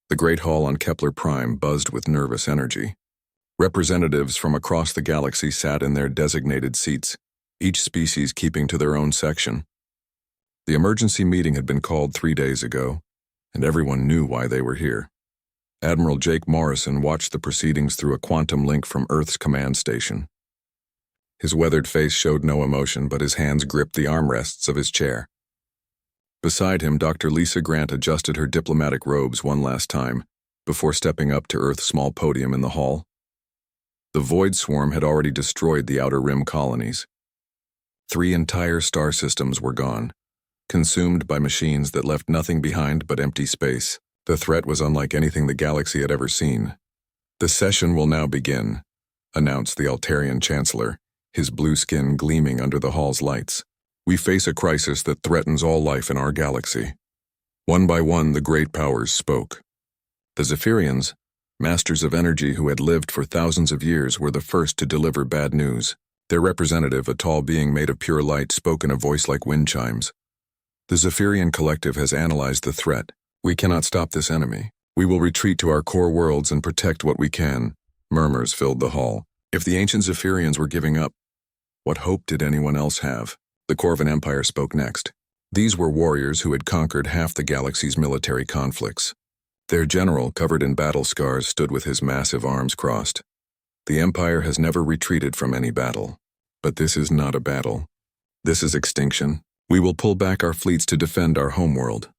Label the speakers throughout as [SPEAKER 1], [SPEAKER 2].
[SPEAKER 1] The great hall on Kepler Prime buzzed with nervous energy. Representatives from across the galaxy sat in their designated seats, each species keeping to their own section. The emergency meeting had been called 3 days ago, and everyone knew why they were here. Admiral Jake Morrison watched the proceedings through a quantum link from Earth's command station. His weathered face showed no emotion, but his hands gripped the armrests of his chair. Beside him, Dr. Lisa Grant adjusted her diplomatic robes one last time before stepping up to Earth's small podium in the hall. The void swarm had already destroyed the outer rim colonies. 3 entire star systems were gone, consumed by machines that left nothing behind but empty space. The threat was unlike anything the galaxy had ever seen. "The session will now begin," announced the Altarian Chancellor, his blue skin gleaming under the hall's lights. "We face a crisis that threatens all life in our galaxy." One by one, the great powers spoke. The Zephyrians, masters of energy who had lived for thousands of years, were the first to deliver bad news. Their representative, a tall being made of pure light, spoke in a voice like wind chimes. "The Zephyrian collective has analyzed the threat. We cannot stop this enemy. We will retreat to our core worlds and protect what we can." Murmurs filled the hall. If the ancient Zephyrians were giving up, what hope did anyone else have? The Corvan Empire spoke next. These were warriors who had conquered half the galaxy's military conflicts. Their general, covered in battle scars, stood with his massive arms crossed. "The Empire has never retreated from any battle. But this is not a battle. This is extinction. We will pull back our fleets to defend our homeworld."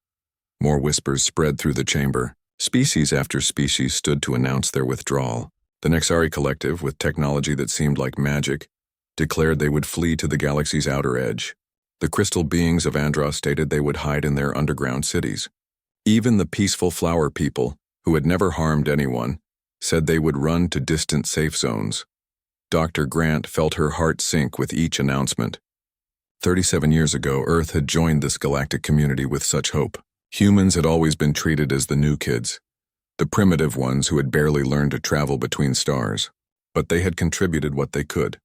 [SPEAKER 1] More whispers spread through the chamber. Species after species stood to announce their withdrawal. The Nexari collective, with technology that seemed like magic, declared they would flee to the galaxy's outer edge. The crystal beings of Andros stated they would hide in their underground cities. Even the peaceful flower people, who had never harmed anyone, said they would run to distant safe zones. Dr. Grant felt her heart sink with each announcement. 37 years ago, Earth had joined this galactic community with such hope. Humans had always been treated as the new kids, the primitive ones who had barely learned to travel between stars. But they had contributed what they could.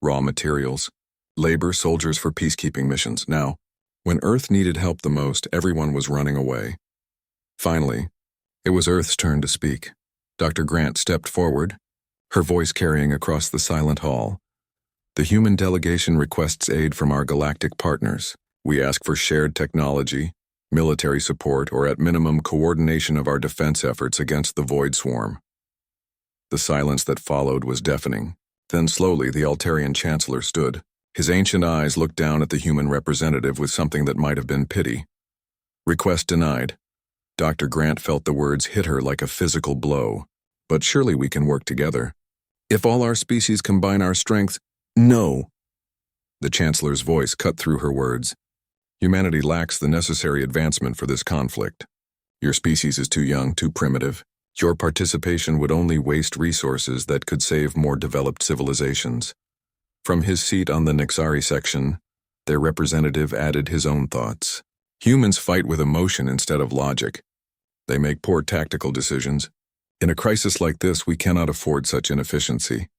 [SPEAKER 1] Raw materials, labor, soldiers for peacekeeping missions. Now, when Earth needed help the most, everyone was running away. Finally, it was Earth's turn to speak. Dr. Grant stepped forward, her voice carrying across the silent hall. "The human delegation requests aid from our galactic partners. We ask for shared technology, military support, or at minimum coordination of our defense efforts against the void swarm." The silence that followed was deafening. Then slowly the Altarian Chancellor stood. His ancient eyes looked down at the human representative with something that might have been pity. "Request denied." Dr. Grant felt the words hit her like a physical blow. "But surely we can work together. If all our species combine our strength—" "No!" The Chancellor's voice cut through her words. "Humanity lacks the necessary advancement for this conflict. Your species is too young, too primitive. Your participation would only waste resources that could save more developed civilizations." From his seat on the Nexari section, their representative added his own thoughts. "Humans fight with emotion instead of logic. They make poor tactical decisions. In a crisis like this, we cannot afford such inefficiency."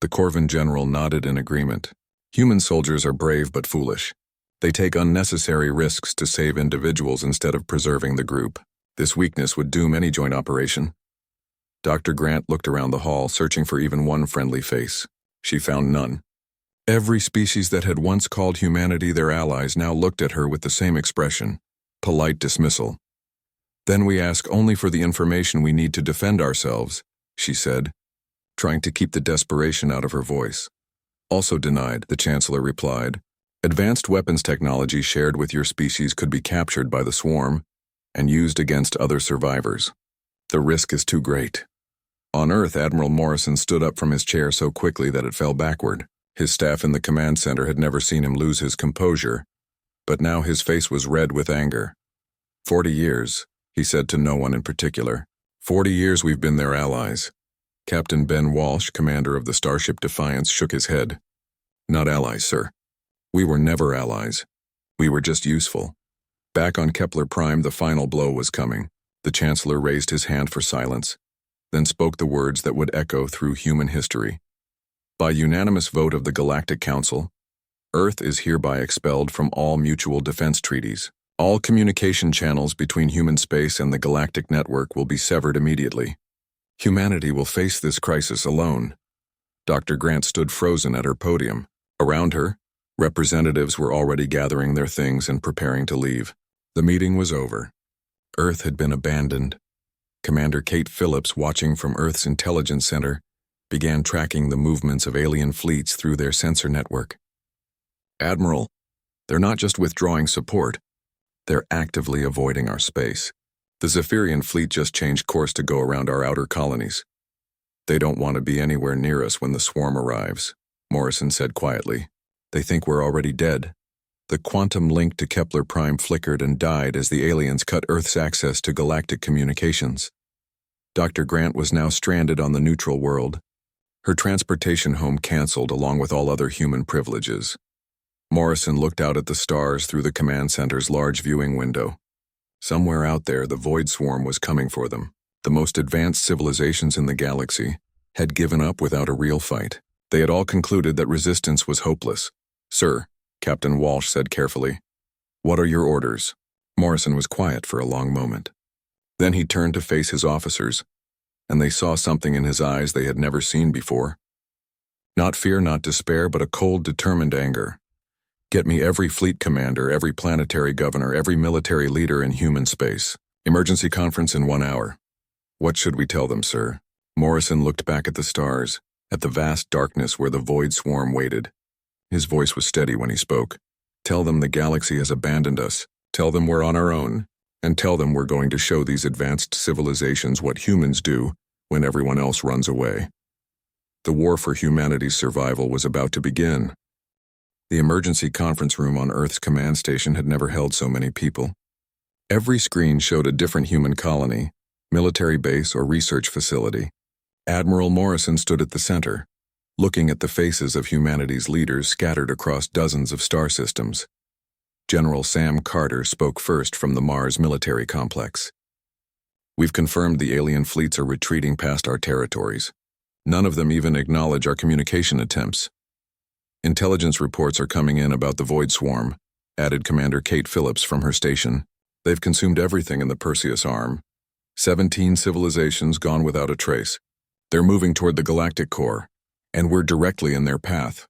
[SPEAKER 1] The Corvan general nodded in agreement. "Human soldiers are brave but foolish. They take unnecessary risks to save individuals instead of preserving the group. This weakness would doom any joint operation." Dr. Grant looked around the hall, searching for even one friendly face. She found none. Every species that had once called humanity their allies now looked at her with the same expression: polite dismissal. "Then we ask only for the information we need to defend ourselves," she said, trying to keep the desperation out of her voice. "Also denied," the Chancellor replied. "Advanced weapons technology shared with your species could be captured by the swarm and used against other survivors. The risk is too great." On Earth, Admiral Morrison stood up from his chair so quickly that it fell backward. His staff in the command center had never seen him lose his composure, but now his face was red with anger. 40 years, he said to no one in particular. 40 years we've been their allies." Captain Ben Walsh, commander of the Starship Defiance, shook his head. "Not allies, sir. We were never allies. We were just useful." Back on Kepler Prime, the final blow was coming. The Chancellor raised his hand for silence, then spoke the words that would echo through human history. "By unanimous vote of the Galactic Council, Earth is hereby expelled from all mutual defense treaties. All communication channels between human space and the galactic network will be severed immediately. Humanity will face this crisis alone. Dr. Grant stood frozen at her podium. Around her, representatives were already gathering their things and preparing to leave. The meeting was over. Earth had been abandoned. Commander Kate Phillips, watching from Earth's intelligence center, began tracking the movements of alien fleets through their sensor network. Admiral, they're not just withdrawing support, they're actively avoiding our space. The Zephyrian fleet just changed course to go around our outer colonies. They don't want to be anywhere near us when the swarm arrives, Morrison said quietly. They think we're already dead. The quantum link to Kepler Prime flickered and died as the aliens cut Earth's access to galactic communications. Dr. Grant was now stranded on the neutral world. Her transportation home canceled along with all other human privileges. Morrison looked out at the stars through the command center's large viewing window. Somewhere out there, the void swarm was coming for them. The most advanced civilizations in the galaxy had given up without a real fight. They had all concluded that resistance was hopeless. Sir, Captain Walsh said carefully, what are your orders? Morrison was quiet for a long moment. Then he turned to face his officers, and they saw something in his eyes they had never seen before. Not fear, not despair, but a cold, determined anger. Get me every fleet commander, every planetary governor, every military leader in human space. Emergency conference in 1 hour. What should we tell them, sir? Morrison looked back at the stars, at the vast darkness where the void swarm waited. His voice was steady when he spoke. Tell them the galaxy has abandoned us. Tell them we're on our own. And tell them we're going to show these advanced civilizations what humans do when everyone else runs away. The war for humanity's survival was about to begin. The emergency conference room on Earth's command station had never held so many people. Every screen showed a different human colony, military base, or research facility. Admiral Morrison stood at the center, looking at the faces of humanity's leaders scattered across dozens of star systems. General Sam Carter spoke first from the Mars military complex. We've confirmed the alien fleets are retreating past our territories. None of them even acknowledge our communication attempts. Intelligence reports are coming in about the void swarm, added Commander Kate Phillips from her station. They've consumed everything in the Perseus arm. 17 civilizations gone without a trace. They're moving toward the galactic core, and we're directly in their path.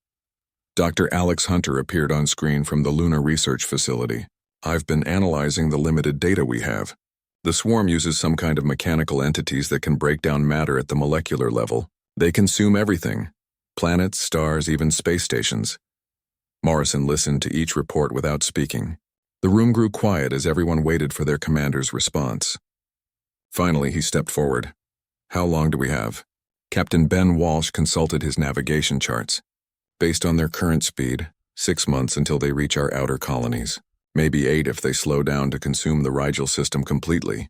[SPEAKER 1] Dr. Alex Hunter appeared on screen from the Lunar Research Facility. I've been analyzing the limited data we have. The swarm uses some kind of mechanical entities that can break down matter at the molecular level. They consume everything. Planets, stars, even space stations. Morrison listened to each report without speaking. The room grew quiet as everyone waited for their commander's response. Finally, he stepped forward. How long do we have? Captain Ben Walsh consulted his navigation charts. Based on their current speed, 6 months until they reach our outer colonies. Maybe 8 if they slow down to consume the Rigel system completely.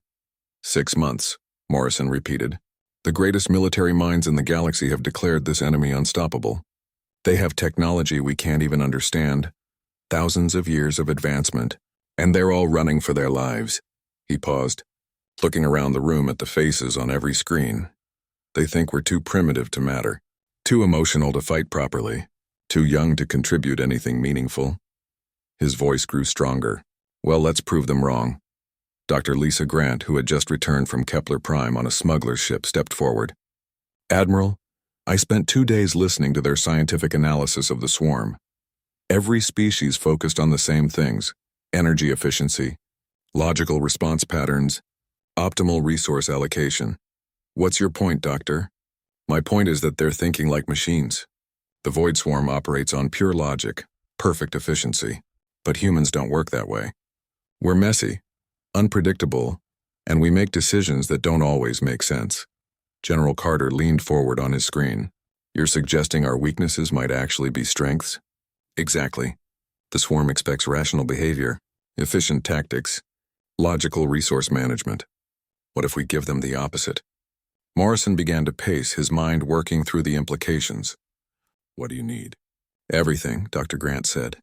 [SPEAKER 1] 6 months, Morrison repeated. The greatest military minds in the galaxy have declared this enemy unstoppable. They have technology we can't even understand. Thousands of years of advancement, and they're all running for their lives. He paused, looking around the room at the faces on every screen. They think we're too primitive to matter, too emotional to fight properly, too young to contribute anything meaningful. His voice grew stronger. Well, let's prove them wrong. Dr. Lisa Grant, who had just returned from Kepler Prime on a smuggler's ship, stepped forward. Admiral, I spent 2 days listening to their scientific analysis of the swarm. Every species focused on the same things: energy efficiency, logical response patterns, optimal resource allocation. What's your point, Doctor? My point is that they're thinking like machines. The void swarm operates on pure logic, perfect efficiency. But humans don't work that way. We're messy, unpredictable, and we make decisions that don't always make sense. General Carter leaned forward on his screen. You're suggesting our weaknesses might actually be strengths? Exactly. The swarm expects rational behavior, efficient tactics, logical resource management. What if we give them the opposite? Morrison began to pace, his mind working through the implications. What do you need? Everything, Dr. Grant said.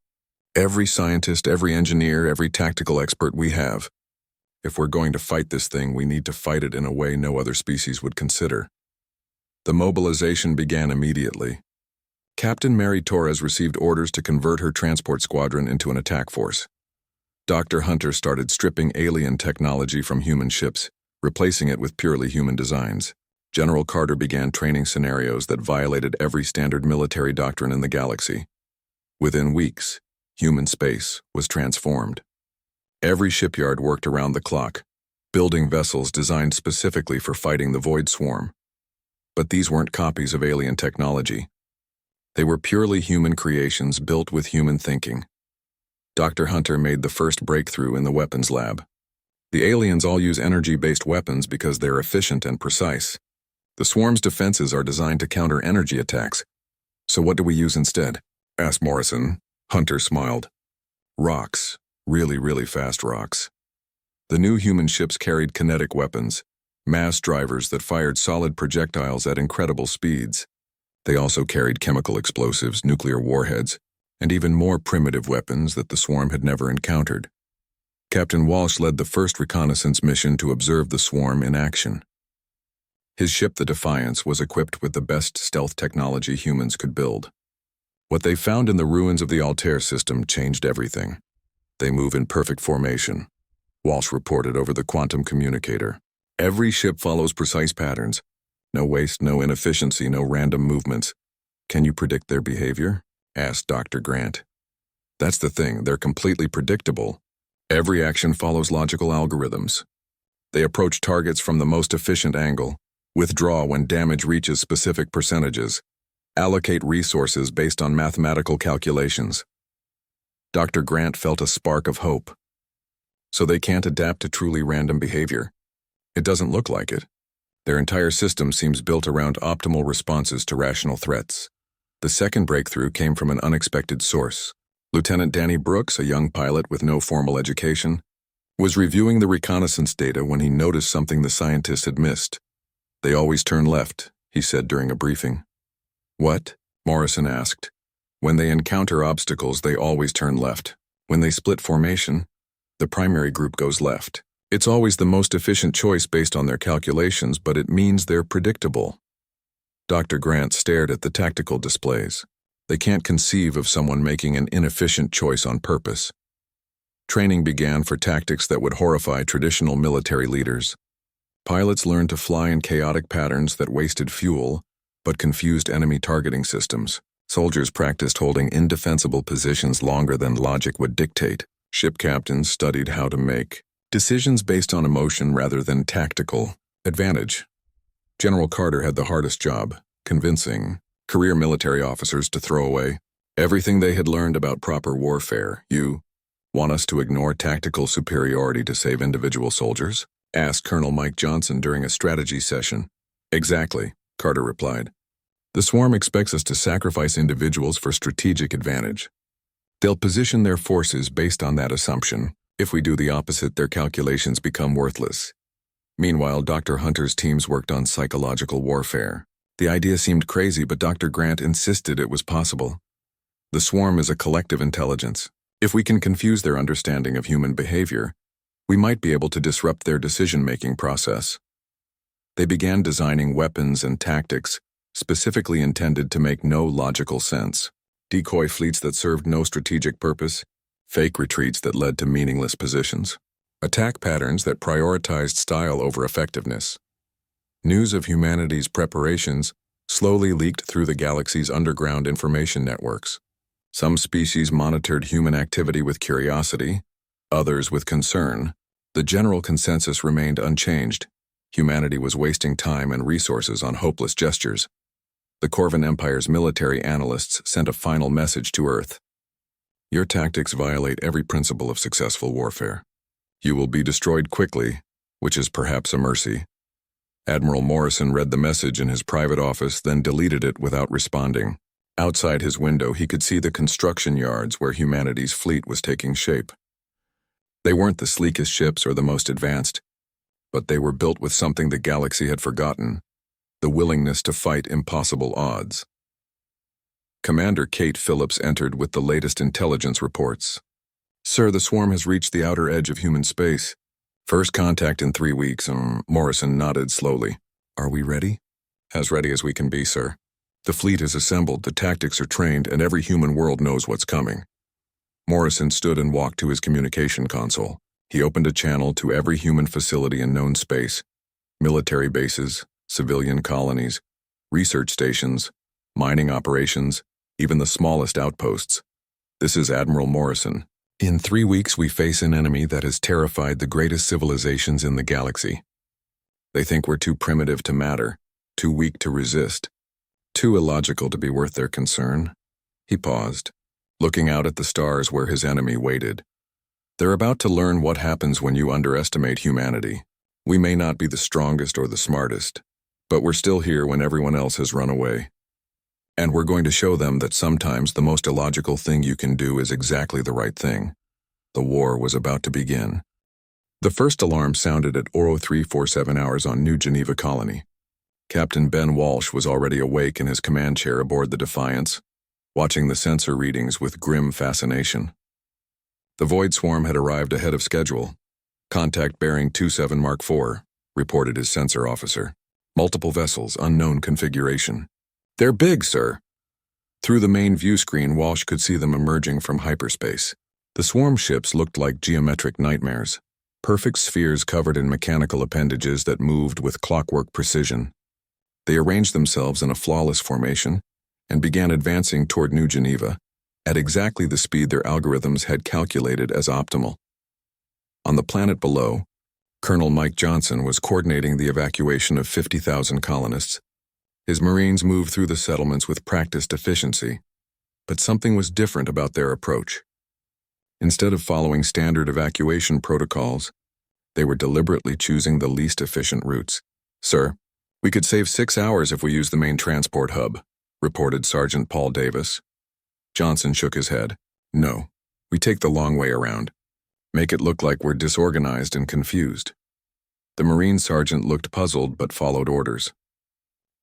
[SPEAKER 1] Every scientist, every engineer, every tactical expert we have. If we're going to fight this thing, we need to fight it in a way no other species would consider. The mobilization began immediately. Captain Mary Torres received orders to convert her transport squadron into an attack force. Dr. Hunter started stripping alien technology from human ships, replacing it with purely human designs. General Carter began training scenarios that violated every standard military doctrine in the galaxy. Within weeks, human space was transformed. Every shipyard worked around the clock, building vessels designed specifically for fighting the Void Swarm. But these weren't copies of alien technology. They were purely human creations built with human thinking. Dr. Hunter made the first breakthrough in the weapons lab. The aliens all use energy-based weapons because they're efficient and precise. The swarm's defenses are designed to counter energy attacks. So what do we use instead? Asked Morrison. Hunter smiled. Rocks. Really fast rocks. The new human ships carried kinetic weapons, mass drivers that fired solid projectiles at incredible speeds. They also carried chemical explosives, nuclear warheads, and even more primitive weapons that the swarm had never encountered. Captain Walsh led the first reconnaissance mission to observe the swarm in action. His ship, the Defiance, was equipped with the best stealth technology humans could build. What they found in the ruins of the Altair system changed everything. They move in perfect formation, Walsh reported over the quantum communicator. Every ship follows precise patterns. No waste, no inefficiency, no random movements. Can you predict their behavior? Asked Dr. Grant. That's the thing, they're completely predictable. Every action follows logical algorithms. They approach targets from the most efficient angle, withdraw when damage reaches specific percentages, allocate resources based on mathematical calculations. Dr. Grant felt a spark of hope. So they can't adapt to truly random behavior. It doesn't look like it. Their entire system seems built around optimal responses to rational threats. The second breakthrough came from an unexpected source. Lieutenant Danny Brooks, a young pilot with no formal education, was reviewing the reconnaissance data when he noticed something the scientists had missed. They always turn left, he said during a briefing. What? Morrison asked. When they encounter obstacles, they always turn left. When they split formation, the primary group goes left. It's always the most efficient choice based on their calculations, but it means they're predictable. Dr. Grant stared at the tactical displays. They can't conceive of someone making an inefficient choice on purpose. Training began for tactics that would horrify traditional military leaders. Pilots learned to fly in chaotic patterns that wasted fuel, but confused enemy targeting systems. Soldiers practiced holding indefensible positions longer than logic would dictate. Ship captains studied how to make decisions based on emotion rather than tactical advantage. General Carter had the hardest job, convincing career military officers to throw away everything they had learned about proper warfare. You want us to ignore tactical superiority to save individual soldiers? Asked Colonel Mike Johnson during a strategy session. Exactly, Carter replied. The swarm expects us to sacrifice individuals for strategic advantage. They'll position their forces based on that assumption. If we do the opposite, their calculations become worthless. Meanwhile, Dr. Hunter's teams worked on psychological warfare. The idea seemed crazy, but Dr. Grant insisted it was possible. The swarm is a collective intelligence. If we can confuse their understanding of human behavior, we might be able to disrupt their decision-making process. They began designing weapons and tactics specifically intended to make no logical sense. Decoy fleets that served no strategic purpose, fake retreats that led to meaningless positions, attack patterns that prioritized style over effectiveness. News of humanity's preparations slowly leaked through the galaxy's underground information networks. Some species monitored human activity with curiosity, others with concern. The general consensus remained unchanged. Humanity was wasting time and resources on hopeless gestures. The Corvin Empire's military analysts sent a final message to Earth. Your tactics violate every principle of successful warfare. You will be destroyed quickly, which is perhaps a mercy. Admiral Morrison read the message in his private office, then deleted it without responding. Outside his window, he could see the construction yards where humanity's fleet was taking shape. They weren't the sleekest ships or the most advanced, but they were built with something the galaxy had forgotten: the willingness to fight impossible odds. Commander Kate Phillips entered with the latest intelligence reports. Sir, the swarm has reached the outer edge of human space. First contact in 3 weeks. Morrison nodded slowly. Are we ready? As ready as we can be, sir. The fleet is assembled, the tactics are trained, and every human world knows what's coming. Morrison stood and walked to his communication console. He opened a channel to every human facility in known space: military bases, civilian colonies, research stations, mining operations, even the smallest outposts. This is Admiral Morrison. In 3 weeks, we face an enemy that has terrified the greatest civilizations in the galaxy. They think we're too primitive to matter, too weak to resist, too illogical to be worth their concern. He paused, looking out at the stars where his enemy waited. They're about to learn what happens when you underestimate humanity. We may not be the strongest or the smartest, but we're still here when everyone else has run away. And we're going to show them that sometimes the most illogical thing you can do is exactly the right thing. The war was about to begin. The first alarm sounded at 0347 hours on New Geneva Colony. Captain Ben Walsh was already awake in his command chair aboard the Defiance, watching the sensor readings with grim fascination. The Void Swarm had arrived ahead of schedule. Contact bearing 27 Mark IV, reported his sensor officer. Multiple vessels, unknown configuration. They're big, sir. Through the main view screen, Walsh could see them emerging from hyperspace. The swarm ships looked like geometric nightmares, perfect spheres covered in mechanical appendages that moved with clockwork precision. They arranged themselves in a flawless formation and began advancing toward New Geneva at exactly the speed their algorithms had calculated as optimal. On the planet below, Colonel Mike Johnson was coordinating the evacuation of 50,000 colonists. His Marines moved through the settlements with practiced efficiency, but something was different about their approach. Instead of following standard evacuation protocols, they were deliberately choosing the least efficient routes. "Sir, we could save 6 hours if we use the main transport hub," reported Sergeant Paul Davis. Johnson shook his head. "No, we take the long way around. Make it look like we're disorganized and confused." The Marine sergeant looked puzzled but followed orders.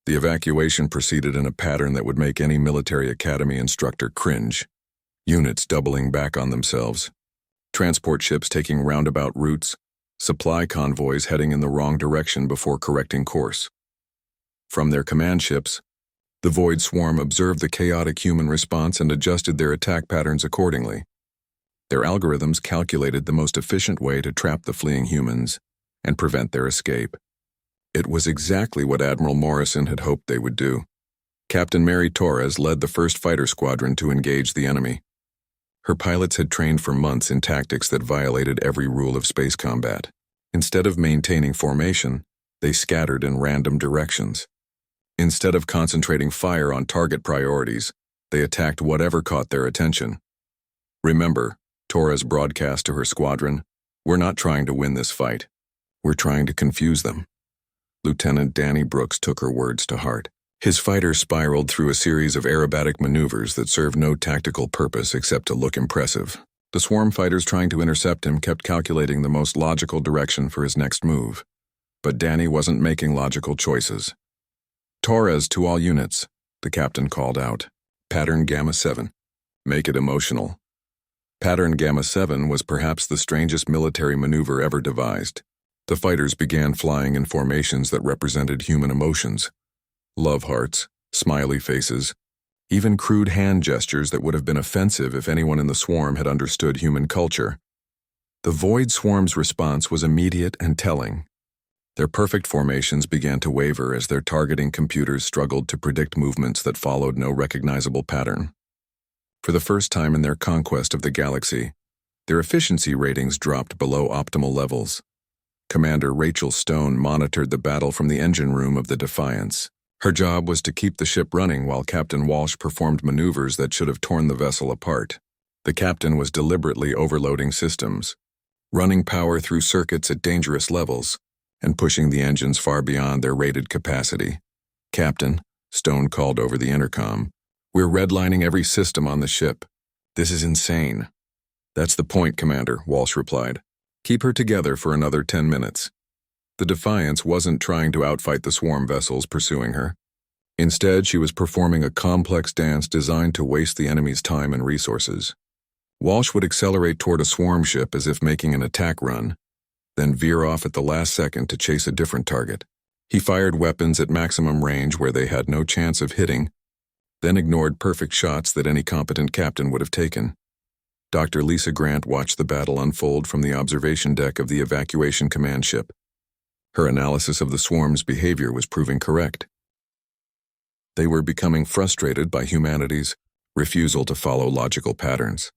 [SPEAKER 1] The evacuation proceeded in a pattern that would make any military academy instructor cringe. Units doubling back on themselves, transport ships taking roundabout routes, supply convoys heading in the wrong direction before correcting course. From their command ships, the Void Swarm observed the chaotic human response and adjusted their attack patterns accordingly. Their algorithms calculated the most efficient way to trap the fleeing humans and prevent their escape. It was exactly what Admiral Morrison had hoped they would do. Captain Mary Torres led the first fighter squadron to engage the enemy. Her pilots had trained for months in tactics that violated every rule of space combat. Instead of maintaining formation, they scattered in random directions. Instead of concentrating fire on target priorities, they attacked whatever caught their attention. "Remember," Torres broadcast to her squadron, "we're not trying to win this fight. We're trying to confuse them." Lieutenant Danny Brooks took her words to heart. His fighter spiraled through a series of aerobatic maneuvers that served no tactical purpose except to look impressive. The swarm fighters trying to intercept him kept calculating the most logical direction for his next move. But Danny wasn't making logical choices. "Torres to all units," the captain called out. "Pattern Gamma 7. Make it emotional." Pattern Gamma 7 was perhaps the strangest military maneuver ever devised. The fighters began flying in formations that represented human emotions. Love hearts, smiley faces, even crude hand gestures that would have been offensive if anyone in the swarm had understood human culture. The Void Swarm's response was immediate and telling. Their perfect formations began to waver as their targeting computers struggled to predict movements that followed no recognizable pattern. For the first time in their conquest of the galaxy, their efficiency ratings dropped below optimal levels. Commander Rachel Stone monitored the battle from the engine room of the Defiance. Her job was to keep the ship running while Captain Walsh performed maneuvers that should have torn the vessel apart. The captain was deliberately overloading systems, running power through circuits at dangerous levels, and pushing the engines far beyond their rated capacity. "Captain," Stone called over the intercom, "we're redlining every system on the ship. This is insane." "That's the point, Commander," Walsh replied. "Keep her together for another 10 minutes. The Defiance wasn't trying to outfight the swarm vessels pursuing her. Instead, she was performing a complex dance designed to waste the enemy's time and resources. Walsh would accelerate toward a swarm ship as if making an attack run, then veer off at the last second to chase a different target. He fired weapons at maximum range where they had no chance of hitting, then ignored perfect shots that any competent captain would have taken. Dr. Lisa Grant watched the battle unfold from the observation deck of the evacuation command ship. Her analysis of the swarm's behavior was proving correct. They were becoming frustrated by humanity's refusal to follow logical patterns.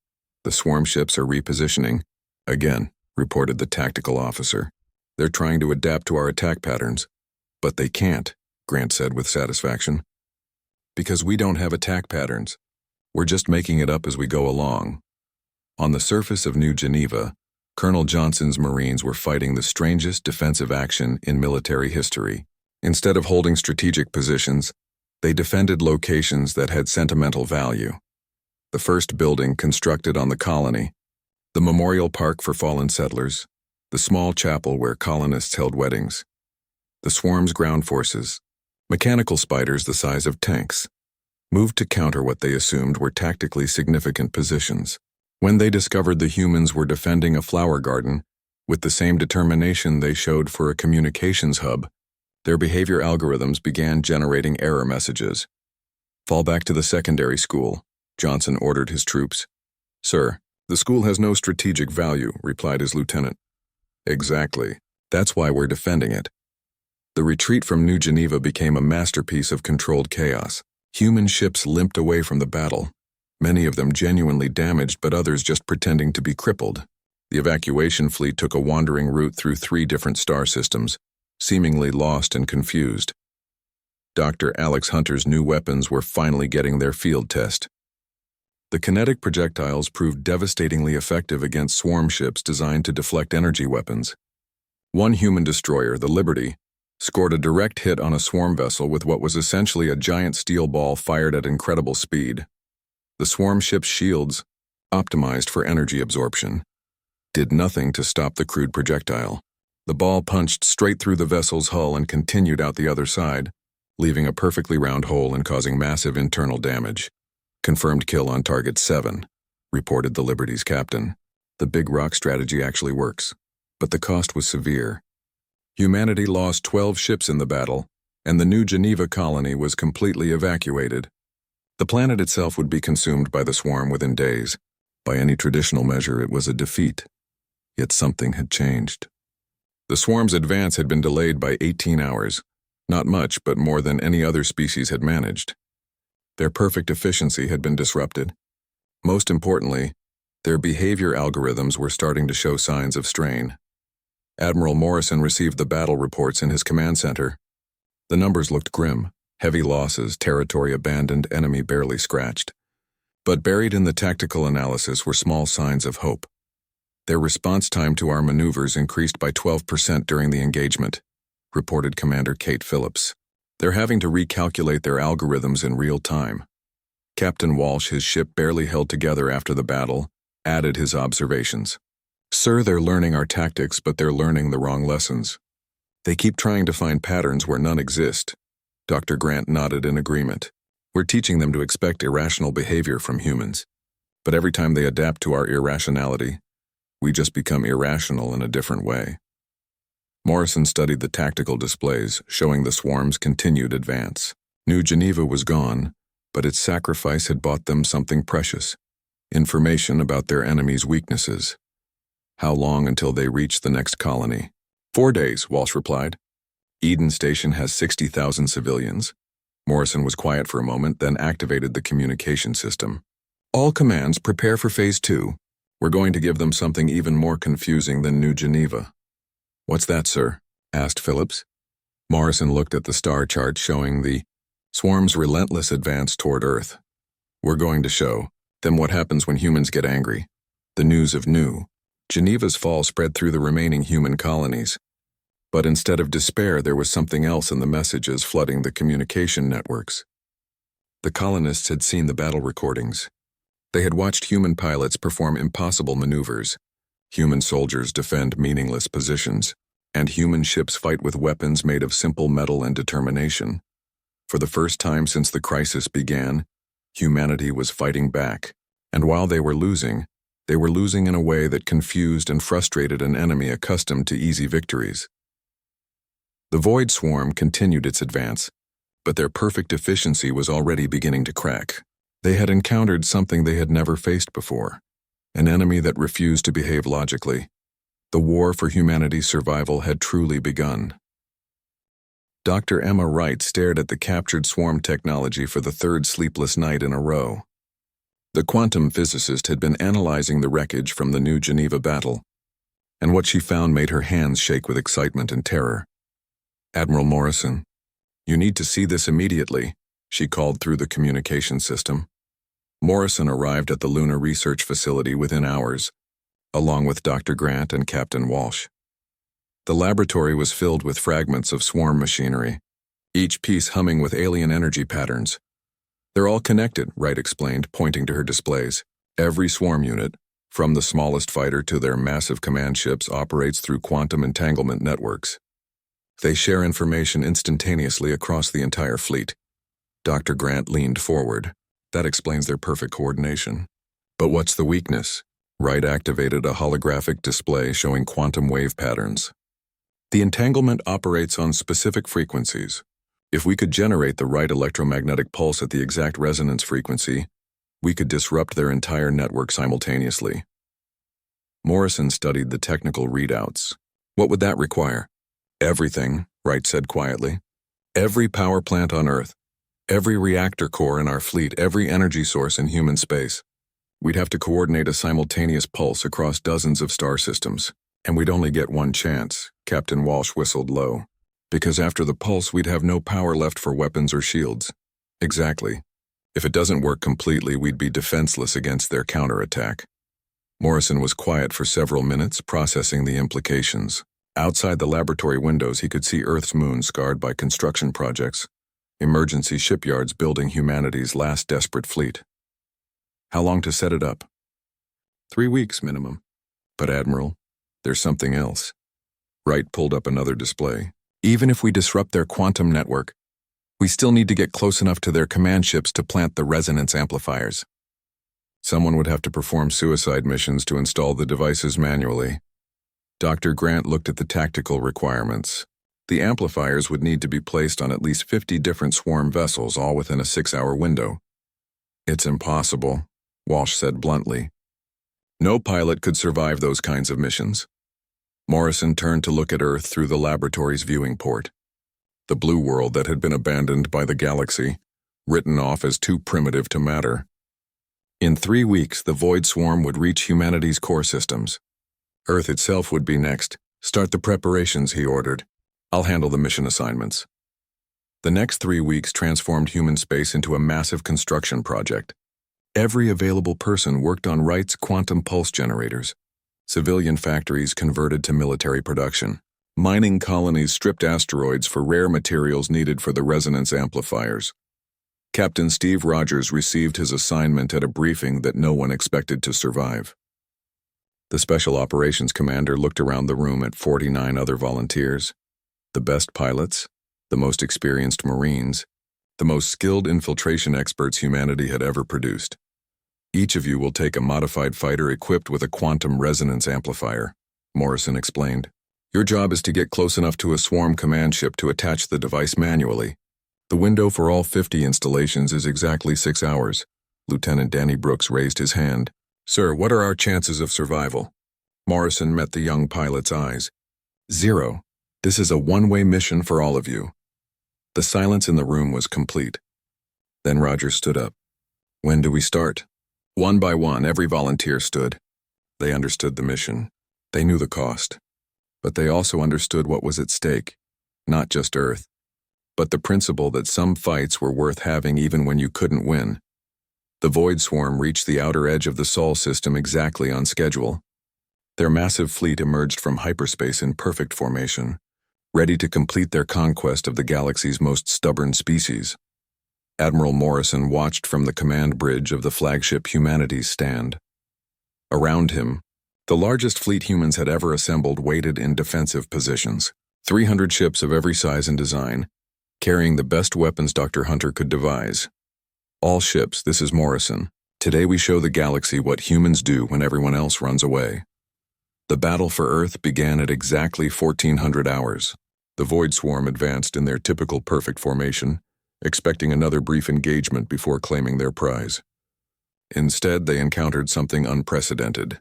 [SPEAKER 1] The swarm ships are repositioning, again, reported the tactical officer. They're trying to adapt to our attack patterns, but they can't, Grant said with satisfaction. Because we don't have attack patterns. We're just making it up as we go along. On the surface of New Geneva, Colonel Johnson's Marines were fighting the strangest defensive action in military history. Instead of holding strategic positions, they defended locations that had sentimental value. The first building constructed on the colony, the memorial park for fallen settlers, the small chapel where colonists held weddings, the swarm's ground forces, mechanical spiders the size of tanks, moved to counter what they assumed were tactically significant positions. When they discovered the humans were defending a flower garden, with the same determination they showed for a communications hub, their behavior algorithms began generating error messages. Fall back to the secondary school, Johnson ordered his troops. Sir, the school has no strategic value, replied his lieutenant. Exactly. That's why we're defending it. The retreat from New Geneva became a masterpiece of controlled chaos. Human ships limped away from the battle, many of them genuinely damaged but others just pretending to be crippled. The evacuation fleet took a wandering route through 3 different star systems, seemingly lost and confused. Dr. Alex Hunter's new weapons were finally getting their field test. The kinetic projectiles proved devastatingly effective against swarm ships designed to deflect energy weapons. One human destroyer, the Liberty, scored a direct hit on a swarm vessel with what was essentially a giant steel ball fired at incredible speed. The swarm ship's shields, optimized for energy absorption, did nothing to stop the crude projectile. The ball punched straight through the vessel's hull and continued out the other side, leaving a perfectly round hole and causing massive internal damage. Confirmed kill on target 7, reported the Liberty's captain. The big rock strategy actually works, but the cost was severe. Humanity lost 12 ships in the battle, and the New Geneva colony was completely evacuated. The planet itself would be consumed by the swarm within days. By any traditional measure, it was a defeat. Yet something had changed. The swarm's advance had been delayed by 18 hours. Not much, but more than any other species had managed. Their perfect efficiency had been disrupted. Most importantly, their behavior algorithms were starting to show signs of strain. Admiral Morrison received the battle reports in his command center. The numbers looked grim. Heavy losses, territory abandoned, enemy barely scratched. But buried in the tactical analysis were small signs of hope. Their response time to our maneuvers increased by 12% during the engagement, reported Commander Kate Phillips. They're having to recalculate their algorithms in real time. Captain Walsh, his ship barely held together after the battle, added his observations. Sir, they're learning our tactics, but they're learning the wrong lessons. They keep trying to find patterns where none exist. Dr. Grant nodded in agreement. We're teaching them to expect irrational behavior from humans. But every time they adapt to our irrationality, we just become irrational in a different way. Morrison studied the tactical displays, showing the swarm's continued advance. New Geneva was gone, but its sacrifice had bought them something precious: information about their enemy's weaknesses. How long until they reached the next colony? 4 days, Walsh replied. Eden Station has 60,000 civilians. Morrison was quiet for a moment, then activated the communication system. All commands prepare for Phase 2. We're going to give them something even more confusing than New Geneva. What's that, sir? Asked Phillips. Morrison looked at the star chart showing the swarm's relentless advance toward Earth. We're going to show them what happens when humans get angry. The news of New Geneva's fall spread through the remaining human colonies. But instead of despair, there was something else in the messages flooding the communication networks. The colonists had seen the battle recordings. They had watched human pilots perform impossible maneuvers, human soldiers defend meaningless positions, and human ships fight with weapons made of simple metal and determination. For the first time since the crisis began, humanity was fighting back, and while they were losing in a way that confused and frustrated an enemy accustomed to easy victories. The Void Swarm continued its advance, but their perfect efficiency was already beginning to crack. They had encountered something they had never faced before: an enemy that refused to behave logically. The war for humanity's survival had truly begun. Dr. Emma Wright stared at the captured swarm technology for the third sleepless night in a row. The quantum physicist had been analyzing the wreckage from the New Geneva battle, and what she found made her hands shake with excitement and terror. "Admiral Morrison, you need to see this immediately," she called through the communication system. Morrison arrived at the Lunar Research Facility within hours, along with Dr. Grant and Captain Walsh. The laboratory was filled with fragments of swarm machinery, each piece humming with alien energy patterns. "They're all connected," Wright explained, pointing to her displays. "Every swarm unit, from the smallest fighter to their massive command ships, operates through quantum entanglement networks. They share information instantaneously across the entire fleet." Dr. Grant leaned forward. "That explains their perfect coordination. But what's the weakness?" Wright activated a holographic display showing quantum wave patterns. "The entanglement operates on specific frequencies. If we could generate the right electromagnetic pulse at the exact resonance frequency, we could disrupt their entire network simultaneously." Morrison studied the technical readouts. "What would that require?" "Everything," Wright said quietly. "Every power plant on Earth, every reactor core in our fleet, every energy source in human space. We'd have to coordinate a simultaneous pulse across dozens of star systems. And we'd only get one chance," Captain Walsh whistled low. "Because after the pulse, we'd have no power left for weapons or shields." "Exactly. If it doesn't work completely, we'd be defenseless against their counterattack." Morrison was quiet for several minutes, processing the implications. Outside the laboratory windows, he could see Earth's moon scarred by construction projects, emergency shipyards building humanity's last desperate fleet. "How long to set it up?" 3 weeks minimum. "But Admiral, there's something else." Wright pulled up another display. "Even if we disrupt their quantum network, we still need to get close enough to their command ships to plant the resonance amplifiers. Someone would have to perform suicide missions to install the devices manually." Dr. Grant looked at the tactical requirements. The amplifiers would need to be placed on at least 50 different swarm vessels, all within a 6-hour window. "It's impossible," Walsh said bluntly. "No pilot could survive those kinds of missions." Morrison turned to look at Earth through the laboratory's viewing port. The blue world that had been abandoned by the galaxy, written off as too primitive to matter. In 3 weeks, the void swarm would reach humanity's core systems. Earth itself would be next. "Start the preparations," he ordered. "I'll handle the mission assignments." The next 3 weeks transformed human space into a massive construction project. Every available person worked on Wright's quantum pulse generators. Civilian factories converted to military production. Mining colonies stripped asteroids for rare materials needed for the resonance amplifiers. Captain Steve Rogers received his assignment at a briefing that no one expected to survive. The Special Operations Commander looked around the room at 49 other volunteers. The best pilots, the most experienced Marines, the most skilled infiltration experts humanity had ever produced. "Each of you will take a modified fighter equipped with a quantum resonance amplifier," Morrison explained. "Your job is to get close enough to a swarm command ship to attach the device manually. The window for all 50 installations is exactly 6 hours. Lieutenant Danny Brooks raised his hand. "Sir, what are our chances of survival?" Morrison met the young pilot's eyes. "0. This is a one-way mission for all of you." The silence in the room was complete. Then Rogers stood up. "When do we start?" One by one, every volunteer stood. They understood the mission. They knew the cost. But they also understood what was at stake. Not just Earth, but the principle that some fights were worth having even when you couldn't win. The Void Swarm reached the outer edge of the Sol system exactly on schedule. Their massive fleet emerged from hyperspace in perfect formation, ready to complete their conquest of the galaxy's most stubborn species. Admiral Morrison watched from the command bridge of the flagship Humanity's stand. Around him, the largest fleet humans had ever assembled waited in defensive positions. 300 ships of every size and design, carrying the best weapons Dr. Hunter could devise. "All ships, this is Morrison. Today we show the galaxy what humans do when everyone else runs away." The battle for Earth began at exactly 1400 hours. The Void Swarm advanced in their typical perfect formation, expecting another brief engagement before claiming their prize. Instead, they encountered something unprecedented.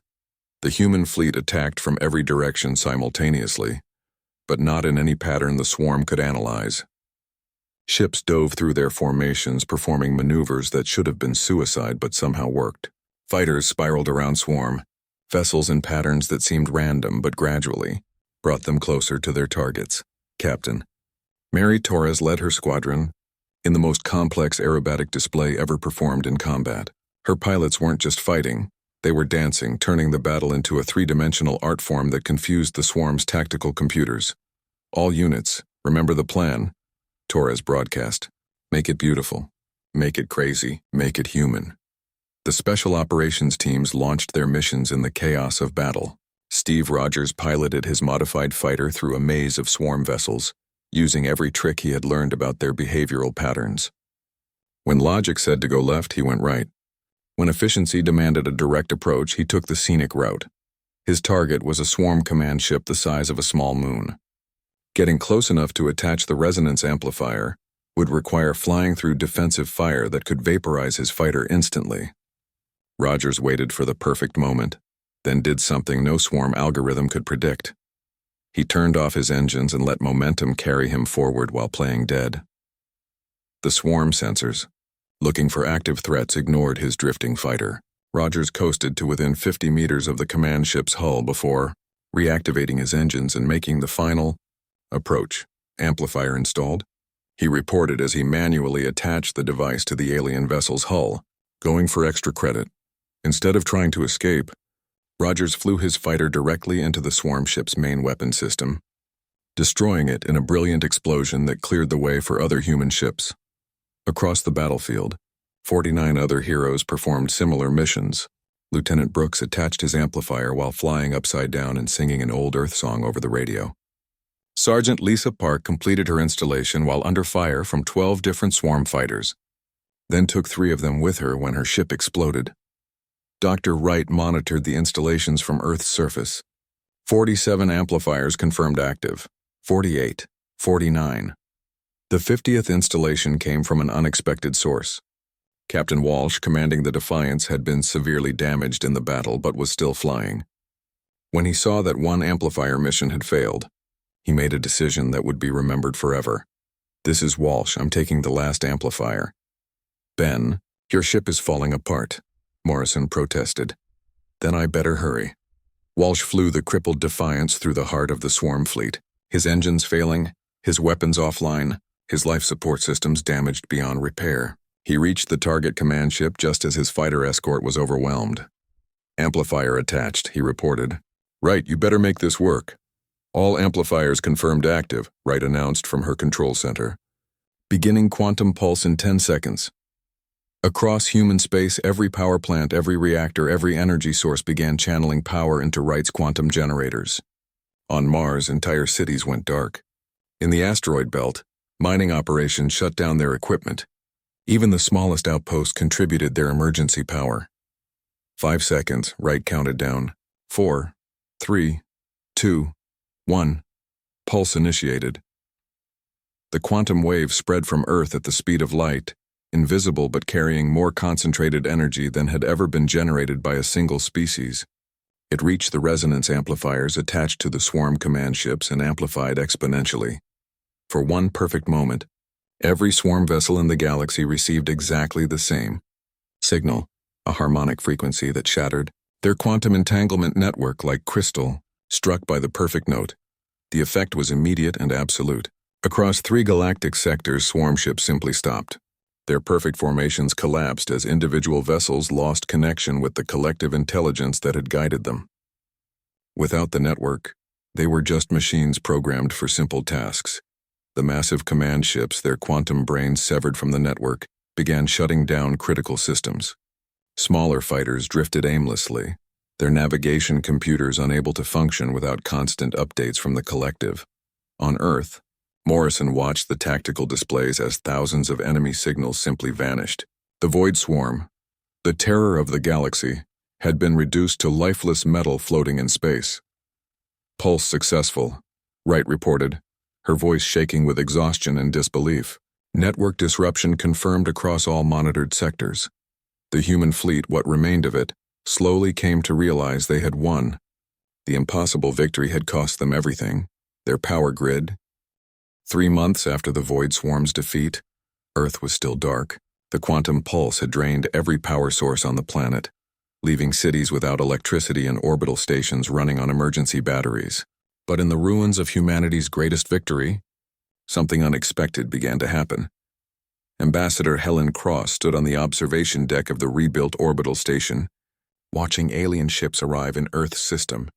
[SPEAKER 1] The human fleet attacked from every direction simultaneously, but not in any pattern the swarm could analyze. Ships dove through their formations, performing maneuvers that should have been suicide but somehow worked. Fighters spiraled around swarm, vessels in patterns that seemed random but gradually brought them closer to their targets. Captain Mary Torres led her squadron in the most complex aerobatic display ever performed in combat. Her pilots weren't just fighting, they were dancing, turning the battle into a three-dimensional art form that confused the swarm's tactical computers. All units, remember the plan, Torres broadcast. Make it beautiful. Make it crazy. Make it human. The special operations teams launched their missions in the chaos of battle. Steve Rogers piloted his modified fighter through a maze of swarm vessels, using every trick he had learned about their behavioral patterns. When logic said to go left, he went right. When efficiency demanded a direct approach, he took the scenic route. His target was a swarm command ship the size of a small moon. Getting close enough to attach the resonance amplifier would require flying through defensive fire that could vaporize his fighter instantly. Rogers waited for the perfect moment, then did something no swarm algorithm could predict. He turned off his engines and let momentum carry him forward while playing dead. The swarm sensors, looking for active threats, ignored his drifting fighter. Rogers coasted to within 50 meters of the command ship's hull before reactivating his engines and making the final approach. Amplifier installed, he reported as he manually attached the device to the alien vessel's hull, going for extra credit. Instead of trying to escape, Rogers flew his fighter directly into the swarm ship's main weapon system, destroying it in a brilliant explosion that cleared the way for other human ships. Across the battlefield, 49 other heroes performed similar missions. Lieutenant Brooks attached his amplifier while flying upside down and singing an old Earth song over the radio. Sergeant Lisa Park completed her installation while under fire from 12 different swarm fighters, then took 3 of them with her when her ship exploded. Dr. Wright monitored the installations from Earth's surface. 47 amplifiers confirmed active, 48, 49. The 50th installation came from an unexpected source. Captain Walsh, commanding the Defiance, had been severely damaged in the battle but was still flying. When he saw that one amplifier mission had failed, he made a decision that would be remembered forever. "This is Walsh, I'm taking the last amplifier." "Ben, your ship is falling apart," Morrison protested. "Then I better hurry." Walsh flew the crippled Defiance through the heart of the swarm fleet, his engines failing, his weapons offline, his life support systems damaged beyond repair. He reached the target command ship just as his fighter escort was overwhelmed. "Amplifier attached," he reported. "Right, you better make this work." "All amplifiers confirmed active," Wright announced from her control center. "Beginning quantum pulse in 10 seconds. Across human space, every power plant, every reactor, every energy source began channeling power into Wright's quantum generators. On Mars, entire cities went dark. In the asteroid belt, mining operations shut down their equipment. Even the smallest outposts contributed their emergency power. 5 seconds, Wright counted down. 4, 3, 2, 1. Pulse initiated. The quantum wave spread from Earth at the speed of light, invisible but carrying more concentrated energy than had ever been generated by a single species. It reached the resonance amplifiers attached to the swarm command ships and amplified exponentially. For one perfect moment, every swarm vessel in the galaxy received exactly the same signal, a harmonic frequency that shattered their quantum entanglement network like crystal, struck by the perfect note. The effect was immediate and absolute. Across 3 galactic sectors, swarm ships simply stopped. Their perfect formations collapsed as individual vessels lost connection with the collective intelligence that had guided them. Without the network, they were just machines programmed for simple tasks. The massive command ships, their quantum brains severed from the network, began shutting down critical systems. Smaller fighters drifted aimlessly, their navigation computers unable to function without constant updates from the collective. On Earth, Morrison watched the tactical displays as thousands of enemy signals simply vanished. The Void Swarm, the terror of the galaxy, had been reduced to lifeless metal floating in space. "Pulse successful," Wright reported, her voice shaking with exhaustion and disbelief. "Network disruption confirmed across all monitored sectors." The human fleet, what remained of it, slowly came to realize they had won. The impossible victory had cost them everything, their power grid. 3 months after the Void Swarm's defeat, Earth was still dark. The quantum pulse had drained every power source on the planet, leaving cities without electricity and orbital stations running on emergency batteries. But in the ruins of humanity's greatest victory, something unexpected began to happen. Ambassador Helen Cross stood on the observation deck of the rebuilt orbital station, watching alien ships arrive in Earth's system.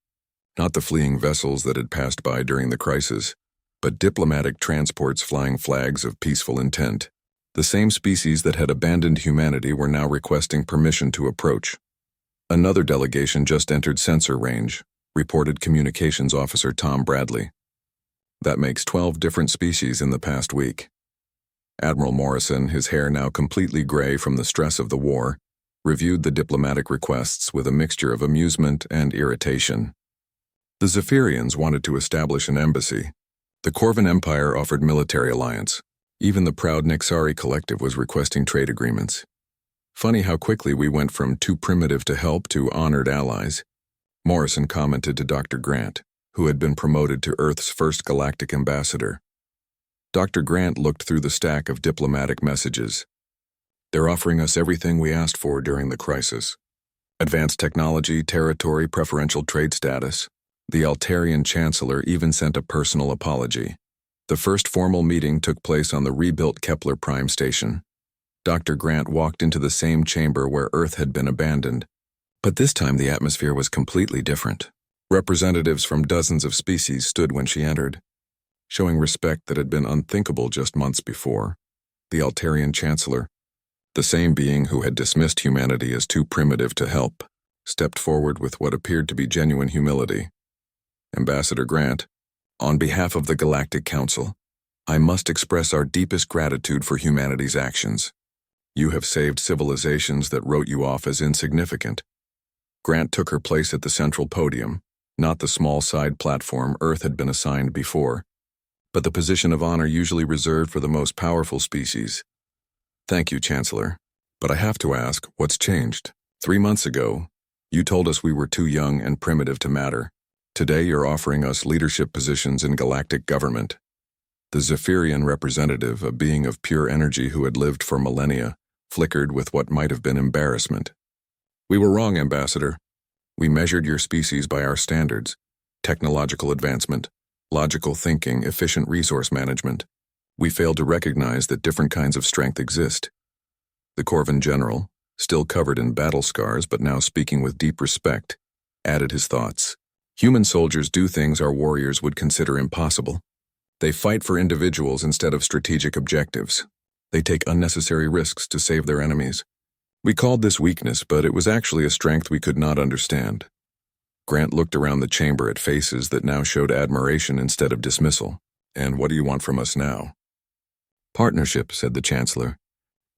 [SPEAKER 1] Not the fleeing vessels that had passed by during the crisis, but diplomatic transports flying flags of peaceful intent. The same species that had abandoned humanity were now requesting permission to approach. Another delegation just entered sensor range, reported Communications Officer Tom Bradley. That makes 12 different species in the past week. Admiral Morrison, his hair now completely gray from the stress of the war, reviewed the diplomatic requests with a mixture of amusement and irritation. The Zephyrians wanted to establish an embassy. The Corvan Empire offered military alliance. Even the proud Nixari Collective was requesting trade agreements. Funny how quickly we went from too primitive to help to honored allies. Morrison commented to Dr. Grant, who had been promoted to Earth's first galactic ambassador. Dr. Grant looked through the stack of diplomatic messages. They're offering us everything we asked for during the crisis. Advanced technology, territory, preferential trade status. The Altarian Chancellor even sent a personal apology. The first formal meeting took place on the rebuilt Kepler Prime Station. Dr. Grant walked into the same chamber where Earth had been abandoned. But this time the atmosphere was completely different. Representatives from dozens of species stood when she entered, showing respect that had been unthinkable just months before. The Altarian Chancellor, the same being who had dismissed humanity as too primitive to help, stepped forward with what appeared to be genuine humility. Ambassador Grant, on behalf of the Galactic Council, I must express our deepest gratitude for humanity's actions. You have saved civilizations that wrote you off as insignificant. Grant took her place at the central podium, not the small side platform Earth had been assigned before, but the position of honor usually reserved for the most powerful species. Thank you, Chancellor. But I have to ask, what's changed? 3 months ago, you told us we were too young and primitive to matter. Today you're offering us leadership positions in galactic government. The Zephyrian representative, a being of pure energy who had lived for millennia, flickered with what might have been embarrassment. We were wrong, Ambassador. We measured your species by our standards: technological advancement, logical thinking, efficient resource management. We failed to recognize that different kinds of strength exist. The Corvan general, still covered in battle scars but now speaking with deep respect, added his thoughts. Human soldiers do things our warriors would consider impossible. They fight for individuals instead of strategic objectives. They take unnecessary risks to save their enemies. We called this weakness, but it was actually a strength we could not understand. Grant looked around the chamber at faces that now showed admiration instead of dismissal. And what do you want from us now? Partnership, said the Chancellor.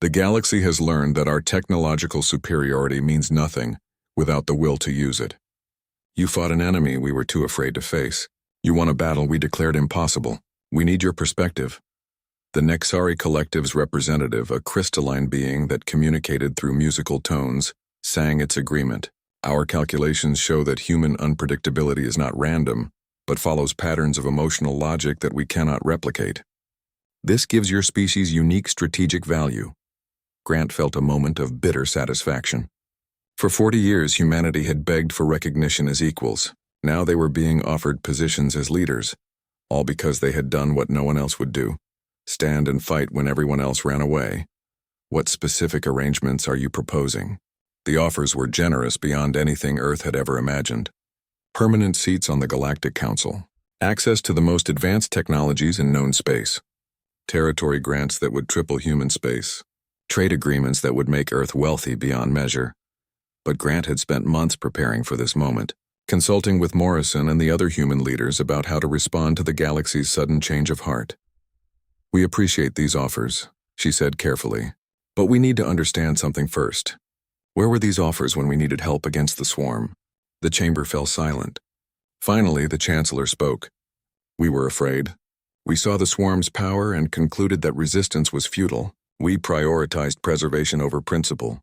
[SPEAKER 1] The galaxy has learned that our technological superiority means nothing without the will to use it. You fought an enemy we were too afraid to face. You won a battle we declared impossible. We need your perspective. The Nexari Collective's representative, a crystalline being that communicated through musical tones, sang its agreement. Our calculations show that human unpredictability is not random, but follows patterns of emotional logic that we cannot replicate. This gives your species unique strategic value. Grant felt a moment of bitter satisfaction. For 40 years, humanity had begged for recognition as equals. Now they were being offered positions as leaders, all because they had done what no one else would do: stand and fight when everyone else ran away. What specific arrangements are you proposing? The offers were generous beyond anything Earth had ever imagined. Permanent seats on the Galactic Council, access to the most advanced technologies in known space, territory grants that would triple human space, trade agreements that would make Earth wealthy beyond measure. But Grant had spent months preparing for this moment, consulting with Morrison and the other human leaders about how to respond to the galaxy's sudden change of heart. We appreciate these offers, she said carefully, but we need to understand something first. Where were these offers when we needed help against the swarm? The chamber fell silent. Finally, the Chancellor spoke. We were afraid. We saw the swarm's power and concluded that resistance was futile. We prioritized preservation over principle.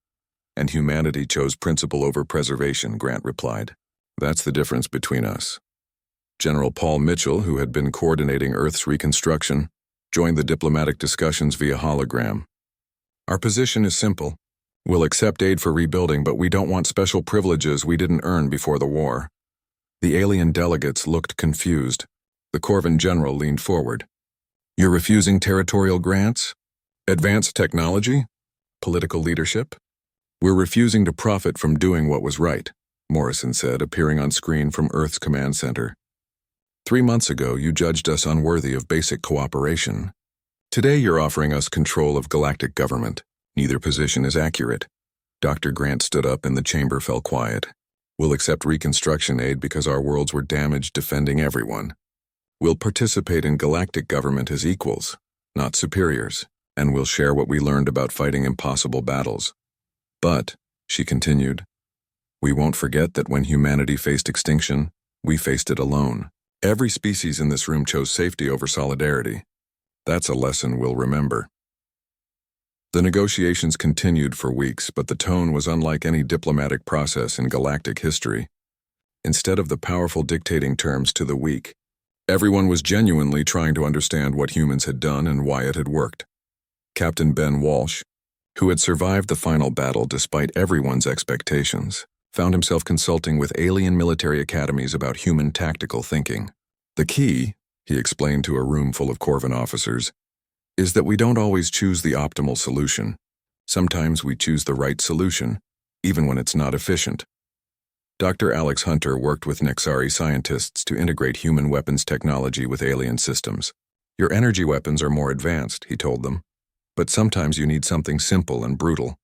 [SPEAKER 1] and humanity chose principle over preservation, Grant replied. That's the difference between us. General Paul Mitchell, who had been coordinating Earth's reconstruction, joined the diplomatic discussions via hologram. Our position is simple. We'll accept aid for rebuilding, but we don't want special privileges we didn't earn before the war. The alien delegates looked confused. The Corvan general leaned forward. You're refusing territorial grants? Advanced technology? Political leadership? We're refusing to profit from doing what was right, Morrison said, appearing on screen from Earth's command center. 3 months ago, you judged us unworthy of basic cooperation. Today, you're offering us control of galactic government. Neither position is accurate. Dr. Grant stood up and the chamber fell quiet. We'll accept reconstruction aid because our worlds were damaged defending everyone. We'll participate in galactic government as equals, not superiors, and we'll share what we learned about fighting impossible battles. But, she continued, we won't forget that when humanity faced extinction, we faced it alone. Every species in this room chose safety over solidarity. That's a lesson we'll remember. The negotiations continued for weeks, but the tone was unlike any diplomatic process in galactic history. Instead of the powerful dictating terms to the weak, everyone was genuinely trying to understand what humans had done and why it had worked. Captain Ben Walsh, who had survived the final battle despite everyone's expectations, found himself consulting with alien military academies about human tactical thinking. The key, he explained to a room full of Corvan officers, is that we don't always choose the optimal solution. Sometimes we choose the right solution, even when it's not efficient. Dr. Alex Hunter worked with Nexari scientists to integrate human weapons technology with alien systems. Your energy weapons are more advanced, he told them. But sometimes you need something simple and brutal.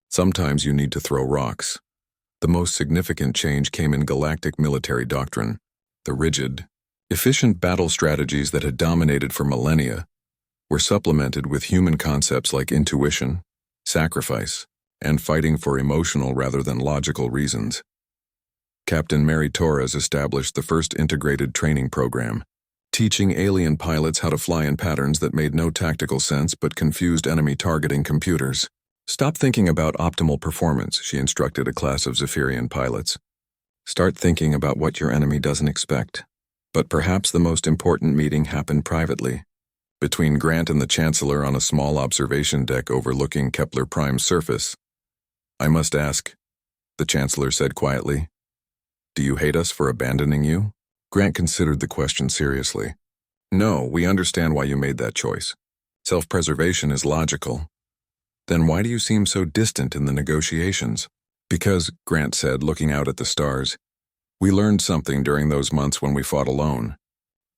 [SPEAKER 1] Sometimes you need to throw rocks. The most significant change came in galactic military doctrine. The rigid, efficient battle strategies that had dominated for millennia were supplemented with human concepts like intuition, sacrifice, and fighting for emotional rather than logical reasons. Captain Mary Torres established the first integrated training program, teaching alien pilots how to fly in patterns that made no tactical sense but confused enemy targeting computers. Stop thinking about optimal performance, she instructed a class of Zephyrian pilots. Start thinking about what your enemy doesn't expect. But perhaps the most important meeting happened privately, between Grant and the Chancellor on a small observation deck overlooking Kepler Prime's surface. I must ask, the Chancellor said quietly, do you hate us for abandoning you? Grant considered the question seriously. No, we understand why you made that choice. Self-preservation is logical. Then why do you seem so distant in the negotiations? Because, Grant said, looking out at the stars, we learned something during those months when we fought alone.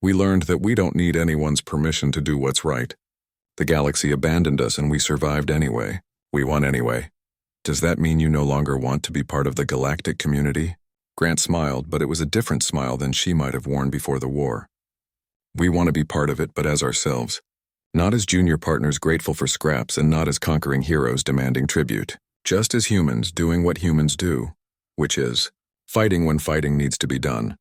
[SPEAKER 1] We learned that we don't need anyone's permission to do what's right. The galaxy abandoned us and we survived anyway. We won anyway. Does that mean you no longer want to be part of the galactic community? Grant smiled, but it was a different smile than she might have worn before the war. We want to be part of it, but as ourselves. Not as junior partners grateful for scraps and not as conquering heroes demanding tribute. Just as humans doing what humans do, which is fighting when fighting needs to be done,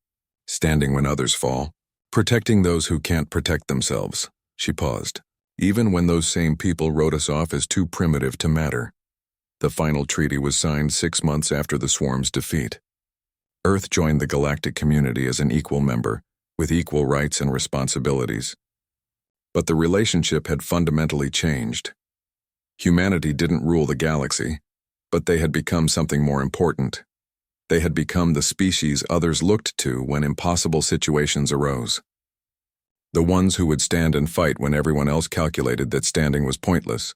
[SPEAKER 1] standing when others fall, protecting those who can't protect themselves. She paused. Even when those same people wrote us off as too primitive to matter. The final treaty was signed 6 months after the Swarm's defeat. Earth joined the galactic community as an equal member, with equal rights and responsibilities. But the relationship had fundamentally changed. Humanity didn't rule the galaxy, but they had become something more important. They had become the species others looked to when impossible situations arose. The ones who would stand and fight when everyone else calculated that standing was pointless.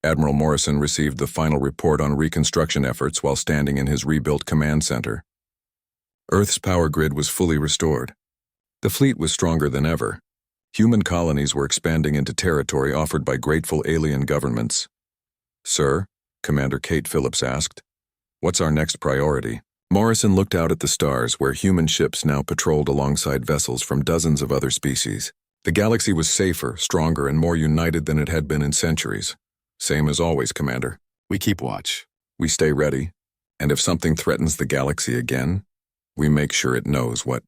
[SPEAKER 1] Admiral Morrison received the final report on reconstruction efforts while standing in his rebuilt command center. Earth's power grid was fully restored. The fleet was stronger than ever. Human colonies were expanding into territory offered by grateful alien governments. Sir, Commander Kate Phillips asked, what's our next priority? Morrison looked out at the stars where human ships now patrolled alongside vessels from dozens of other species. The galaxy was safer, stronger, and more united than it had been in centuries. Same as always, Commander. We keep watch. We stay ready. And if something threatens the galaxy again, we make sure it knows what